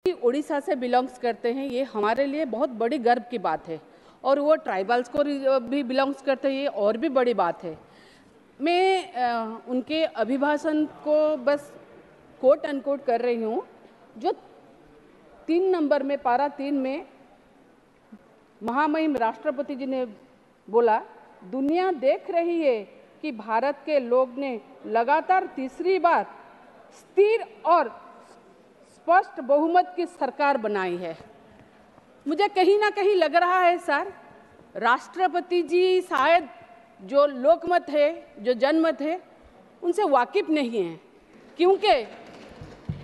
उड़ीसा से बिलोंग्स करते हैं, ये हमारे लिए बहुत बड़ी गर्व की बात है। और वो ट्राइबल्स को भी बिलोंग्स करते हैं, ये और भी बड़ी बात है। मैं उनके अभिभाषण को बस कोट अनकोट कर रही हूँ, जो 3 नंबर में पारा 3 में महामहिम राष्ट्रपति जी ने बोला, दुनिया देख रही है कि भारत के लोग ने लगातार तीसरी बार स्थिर और स्पष्ट बहुमत की सरकार बनाई है। मुझे कहीं ना कहीं लग रहा है सर, राष्ट्रपति जी शायद जो लोकमत है, जो जनमत है, उनसे वाकिफ नहीं है।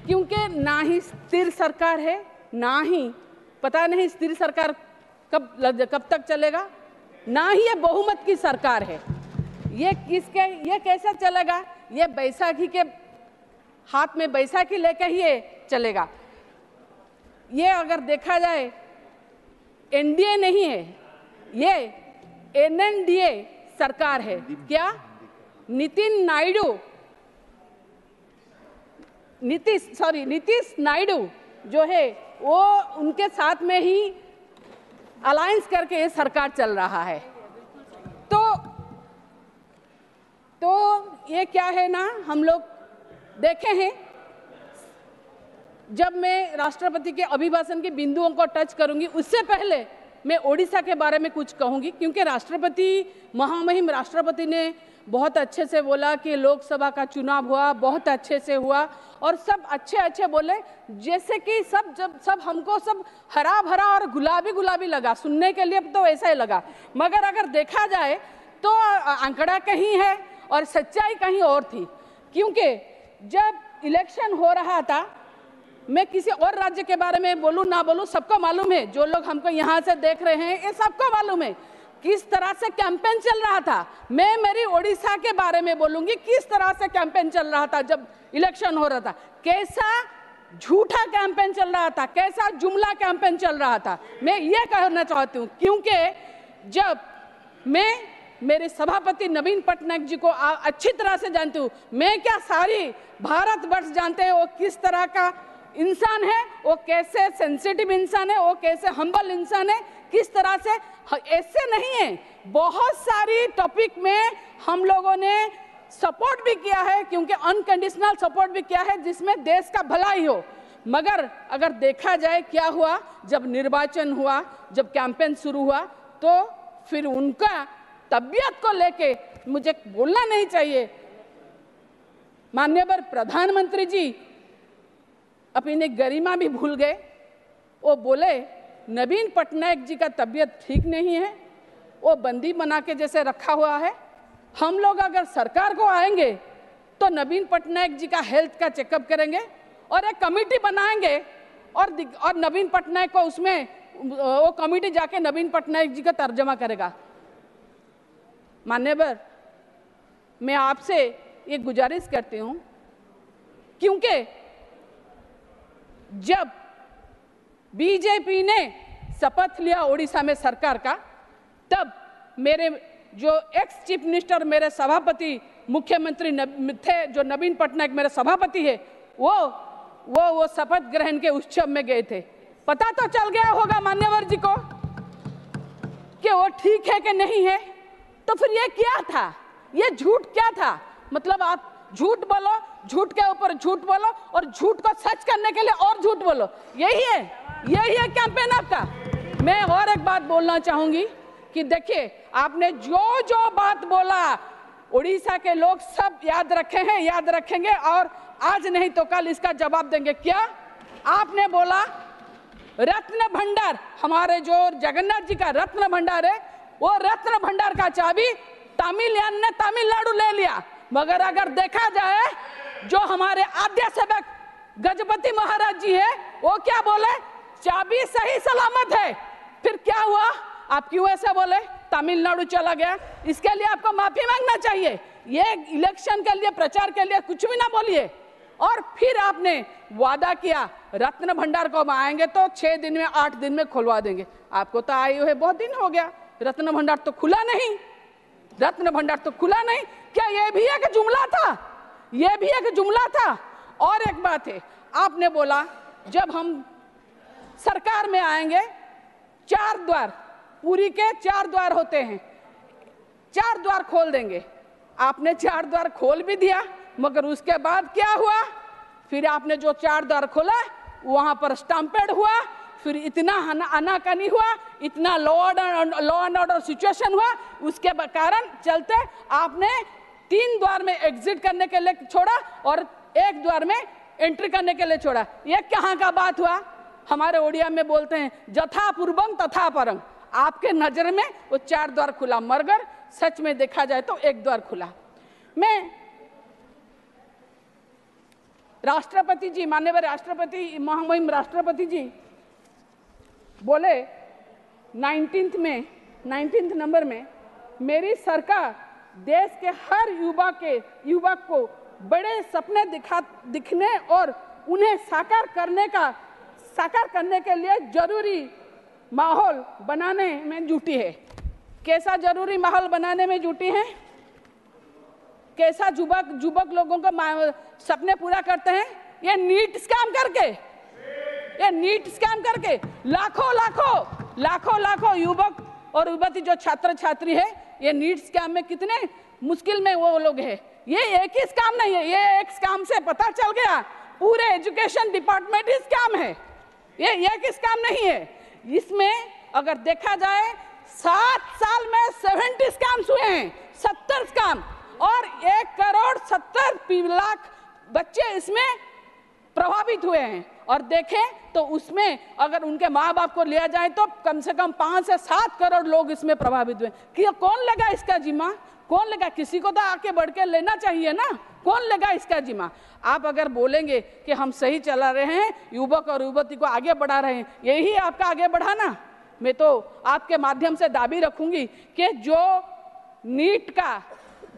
क्योंकि ना ही स्थिर सरकार है, ना ही पता नहीं स्थिर सरकार कब तक चलेगा, ना ही ये बहुमत की सरकार है। ये कैसे चलेगा? ये बैसाखी के हाथ में बैसाखी लेकर ही ये चलेगा। ये अगर देखा जाए एनडीए नहीं है, ये एनएनडीए सरकार है। क्या नीतीश नायडू जो है वो उनके साथ में ही अलायंस करके ये सरकार चल रहा है। तो ये क्या है ना, हम लोग देखे हैं। जब मैं राष्ट्रपति के अभिभाषण के बिंदुओं को टच करूंगी, उससे पहले मैं ओडिशा के बारे में कुछ कहूंगी, क्योंकि महामहिम राष्ट्रपति ने बहुत अच्छे से बोला कि लोकसभा का चुनाव हुआ, बहुत अच्छे से हुआ, और सब अच्छे बोले, जैसे कि सब हमको सब हरा भरा और गुलाबी लगा। सुनने के लिए तो ऐसा ही लगा, मगर अगर देखा जाए तो आंकड़ा कहीं है और सच्चाई कहीं और थी। क्योंकि जब इलेक्शन हो रहा था, मैं किसी और राज्य के बारे में बोलूं ना बोलूं, सबको मालूम है, जो लोग हमको यहाँ से देख रहे हैं ये सबको मालूम है किस तरह से कैंपेन चल रहा था। मैं मेरी ओडिशा के बारे में बोलूंगी, किस तरह से कैंपेन चल रहा था जब इलेक्शन हो रहा था, कैसा झूठा कैंपेन चल रहा था, कैसा जुमला कैंपेन चल रहा था। मैं ये कहना चाहती हूँ, क्योंकि जब मैं मेरे सभापति नवीन पटनायक जी को अच्छी तरह से जानती हूँ, मैं क्या सारी भारतवर्ष जानते हैं वो किस तरह का इंसान है, वो कैसे सेंसिटिव इंसान है, वो कैसे हम्बल इंसान है, किस तरह से। ऐसे नहीं है, बहुत सारी टॉपिक में हम लोगों ने सपोर्ट भी किया है, क्योंकि अनकंडीशनल सपोर्ट भी किया है जिसमें देश का भलाई हो। मगर अगर देखा जाए क्या हुआ, जब निर्वाचन हुआ, जब कैंपेन शुरू हुआ, तो फिर उनका तबियत को लेके मुझे बोलना नहीं चाहिए। माननीय प्रधानमंत्री जी अपनी गरिमा भी भूल गए। वो बोले नवीन पटनायक जी का तबियत ठीक नहीं है, वो बंदी बना के जैसे रखा हुआ है। हम लोग अगर सरकार को आएंगे तो नवीन पटनायक जी का हेल्थ का चेकअप करेंगे और एक कमेटी बनाएंगे, और नवीन पटनायक को उसमें वो कमेटी जाके नवीन पटनायक जी का तर्जमा करेगा। मान्यवर, मैं आपसे ये गुजारिश करती हूँ, क्योंकि जब बीजेपी ने शपथ लिया ओडिशा में सरकार का, तब मेरे जो एक्स चीफ मिनिस्टर, मेरे सभापति मुख्यमंत्री थे, जो नवीन पटनायक मेरे सभापति है, वो शपथ ग्रहण के उत्सव में गए थे। पता तो चल गया होगा मान्यवर जी को कि वो ठीक है कि नहीं है। तो फिर ये क्या था, ये झूठ क्या था? मतलब आप झूठ बोलो, झूठ के ऊपर झूठ बोलो, और झूठ को सच करने के लिए और झूठ बोलो। यही है कैंपेन आपका। मैं और एक बात बोलना चाहूंगी कि देखिए, आपने जो बात बोला, उड़ीसा के लोग सब याद रखे हैं, याद रखेंगे, और आज नहीं तो कल इसका जवाब देंगे। क्या आपने बोला? रत्न भंडार, हमारे जो जगन्नाथ जी का रत्न भंडार है, वो रत्न भंडार का चाबी तमिलियन ने तमिलनाडु ले लिया। मगर अगर देखा जाए, जो हमारे आद्य सेवक गजपति महाराज जी है, वो क्या बोले? चाबी सही सलामत है। फिर क्या हुआ? आप क्यों ऐसे बोले? तमिलनाडु चला गया। इसके लिए आपको माफी मांगना चाहिए। ये इलेक्शन के लिए, प्रचार के लिए कुछ भी ना बोलिए। और फिर आपने वादा किया रत्न भंडार को आएंगे तो 6 दिन में, 8 दिन में खुलवा देंगे। आपको तो आए हुए बहुत दिन हो गया, रत्न भंडार तो खुला नहीं। रत्न भंडार तो खुला नहीं। क्या ये भी एक जुमला था? ये भी एक जुमला था। और एक बात है, आपने बोला जब हम सरकार में आएंगे, 4 द्वार, पुरी के 4 द्वार होते हैं, 4 द्वार खोल देंगे। आपने 4 द्वार खोल भी दिया, मगर उसके बाद क्या हुआ? फिर आपने जो 4 द्वार खोला वहां पर स्टम्पेड हुआ, फिर इतना आनाकानी हुआ, इतना लॉ एंड ऑर्डर सिचुएशन हुआ, उसके कारण चलते आपने 3 द्वार में एग्जिट करने के लिए छोड़ा और 1 द्वार में एंट्री करने के लिए छोड़ा। ये कहाँ का बात हुआ? हमारे ओडिया में बोलते हैं जथा पूर्वम तथा परम। आपके नजर में वो 4 द्वार खुला, मगर सच में देखा जाए तो 1 द्वार खुला। मैं राष्ट्रपति जी, माननीय राष्ट्रपति, महामहिम राष्ट्रपति जी बोले 19th नंबर में, मेरी सरकार देश के हर युवक को बड़े सपने दिखने और उन्हें साकार करने के लिए जरूरी माहौल बनाने में जुटी है। कैसा जरूरी माहौल बनाने में जुटी है? कैसा युवक लोगों को सपने पूरा करते हैं? ये नीट स्कैम करके लाखों युवक और युवती जो छात्र छात्री है, ये नीट स्कैम में कितने मुश्किल में वो लोग हैं। ये एक ही स्कैम नहीं है, ये एक स्कैम से पता चल गया पूरे एजुकेशन डिपार्टमेंट ही स्कैम है, ये एक स्कैम नहीं है। इसमें अगर देखा जाए 7 साल में 70 स्कैम्स हुए हैं, 70 स्कैम, और 1,70,00,000 बच्चे इसमें प्रभावित हुए हैं। और देखें तो उसमें अगर उनके माँ बाप को लिया जाए तो कम से कम 5 से 7 करोड़ लोग इसमें प्रभावित हुए। कि कौन लेगा इसका जिम्मा? कौन लेगा? किसी को तो आके बढ़ के लेना चाहिए ना, कौन लेगा इसका जिम्मा? आप अगर बोलेंगे कि हम सही चला रहे हैं, युवक और युवती को आगे बढ़ा रहे हैं, यही आपका आगे बढ़ाना? मैं तो आपके माध्यम से दाबी रखूंगी कि जो नीट का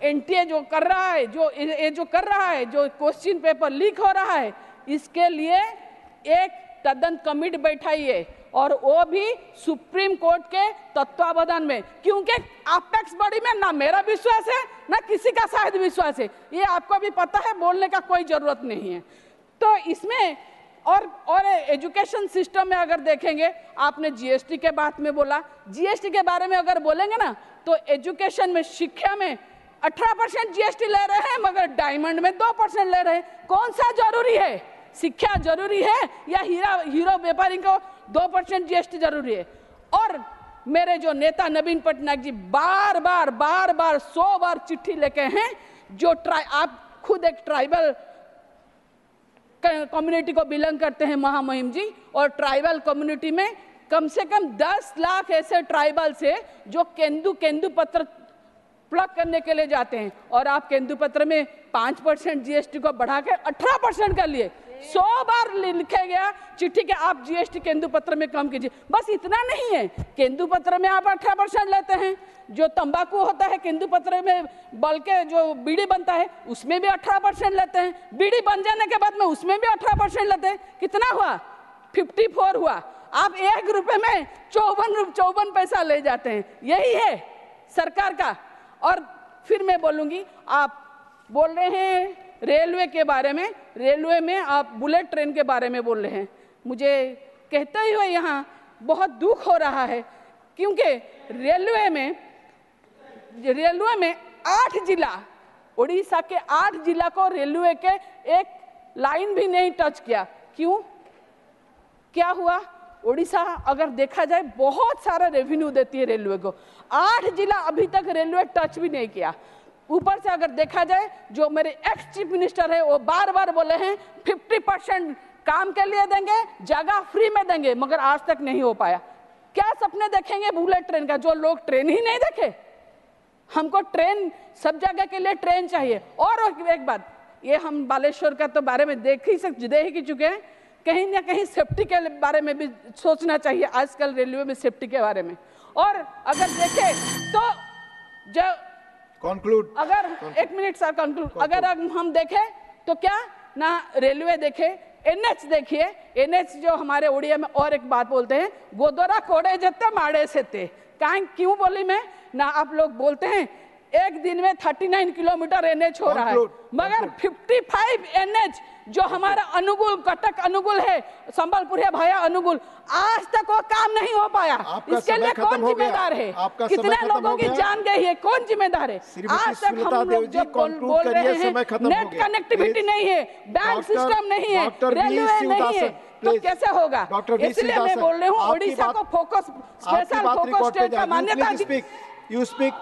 एनटीए जो कर रहा है, जो क्वेश्चन पेपर लीक हो रहा है, इसके लिए एक तदन कमिटी बैठाइए, और वो भी सुप्रीम कोर्ट के तत्वावधान में, क्योंकि अपेक्स बॉडी में ना मेरा विश्वास है ना किसी का शायद विश्वास है, ये आपको भी पता है, बोलने का कोई जरूरत नहीं है। तो इसमें और एजुकेशन सिस्टम में अगर देखेंगे, आपने जीएसटी के बात में बोला, जीएसटी के बारे में अगर बोलेंगे ना तो एजुकेशन में, शिक्षा में 18% जीएसटी ले रहे हैं, मगर डायमंड में 2% ले रहे हैं। कौन सा जरूरी है? शिक्षा जरूरी है या हीरो व्यापारी को 2% जीएसटी जरूरी है? और मेरे जो नेता नवीन पटनायक जी बार बार 100 बार चिट्ठी लेके हैं, जो आप खुद एक ट्राइबल कम्युनिटी को बिलोंग करते हैं महामहिम जी, और ट्राइबल कम्युनिटी में कम से कम 10 लाख ऐसे ट्राइबल्स है जो केंदू पत्र प्लग करने के लिए जाते हैं, और आप केंदू पत्र में 5% जीएसटी को बढ़ा के 18% कर लिए। 100 बार लिखे गया चिट्ठी के आप जीएसटी केंदू पत्र में कम कीजिए। बस इतना नहीं है, केंदू पत्र में आप 18% लेते हैं, जो तंबाकू होता है केंदू पत्र में बल के जो बीड़ी बनता है उसमें भी 18% लेते हैं, बीड़ी बन जाने के बाद में उसमें भी 18% लेते हैं। कितना हुआ? 54 हुआ। आप 1 रुपए में 54 पैसा ले जाते हैं। यही है सरकार का। और फिर मैं बोलूंगी, आप बोल रहे हैं रेलवे के बारे में, रेलवे में आप बुलेट ट्रेन के बारे में बोल रहे हैं। मुझे कहते हुए यहाँ बहुत दुख हो रहा है, क्योंकि रेलवे में 8 जिला, उड़ीसा के 8 जिला को रेलवे के एक लाइन भी नहीं टच किया। क्यों? क्या हुआ? उड़ीसा अगर देखा जाए बहुत सारा रेवेन्यू देती है रेलवे को, 8 जिला अभी तक रेलवे टच भी नहीं किया। ऊपर से अगर देखा जाए, जो मेरे एक्स चीफ मिनिस्टर है वो बार बार बोले हैं 50% काम के लिए देंगे, जगह फ्री में देंगे, मगर आज तक नहीं हो पाया। क्या सपने देखेंगे बुलेट ट्रेन का, जो लोग ट्रेन ही नहीं देखे? हमको ट्रेन, सब जगह के लिए ट्रेन चाहिए। और एक बात, ये हम बालेश्वर का तो बारे में देख ही चुके हैं, कहीं ना कहीं सेफ्टी के बारे में भी सोचना चाहिए आजकल रेलवे में, सेफ्टी के बारे में। और अगर देखें तो जब कंक्लूड, एक मिनट सर, कंक्लूड, अगर हम देखें तो क्या ना रेलवे देखे, एनएच देखिए, एनएच जो हमारे उड़िया में और एक बात बोलते हैं, गोदोरा कोड़े जत्ते माड़े से ते। क्यों बोली मैं ना, आप लोग बोलते हैं एक दिन में 39 किलोमीटर एनएच हो रहा है, मगर 55 एनएच जो हमारा अनुगुल, कटक अनुगुल है, संबलपुर है भाया अनुगुल, आज तक वो काम नहीं हो पाया। इसके लिए कौन जिम्मेदार है? कितने लोगों की जान गई है? कौन जिम्मेदार है? आज तक हम लोग जो बोल रहे हैं नेट कनेक्टिविटी नहीं है, बैंक सिस्टम नहीं है, रेलवे नहीं है, तो कैसे होगा? इसलिए मैं बोल रही हूँ ओडिशा को फोकस, स्पेशल फोकस स्टेट का मान्यता। You speak.